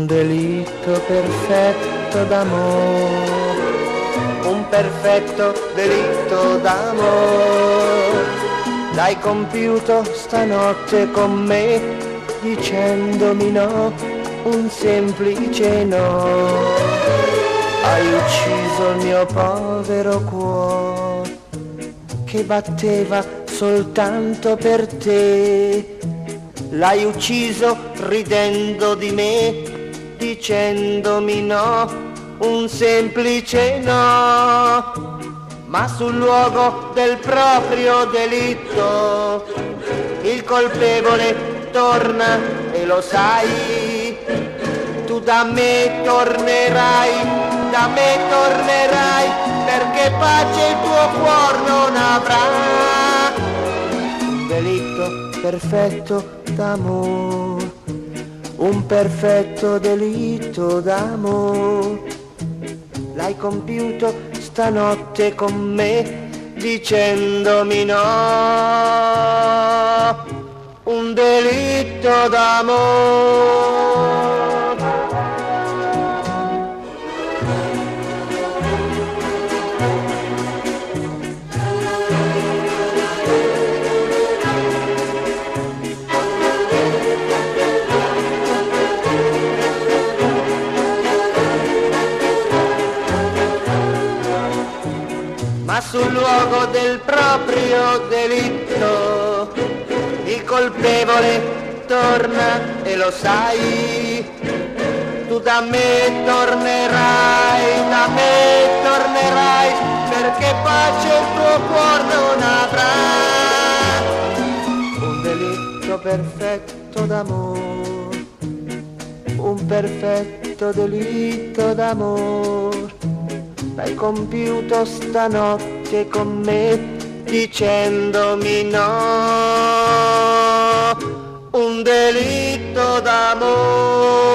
un delitto perfetto d'amore, un perfetto delitto d'amore. L'hai compiuto stanotte con me, dicendomi no, un semplice no. Hai ucciso il mio povero cuore, che batteva soltanto per te. L'hai ucciso ridendo di me, dicendomi no, un semplice no. Ma sul luogo del proprio delitto il colpevole torna e lo sai. Tu da me tornerai, perché pace il tuo cuore non avrà. Un delitto perfetto d'amore, un perfetto delitto d'amore. L'hai compiuto stanotte con me, dicendomi no, un delitto d'amore. Ma sul luogo del proprio delitto il colpevole torna e lo sai. Tu da me tornerai, perché pace il tuo cuore non avrà. Un delitto perfetto d'amore, un perfetto delitto d'amore. L'hai compiuto stanotte con me, dicendomi no, un delitto d'amore.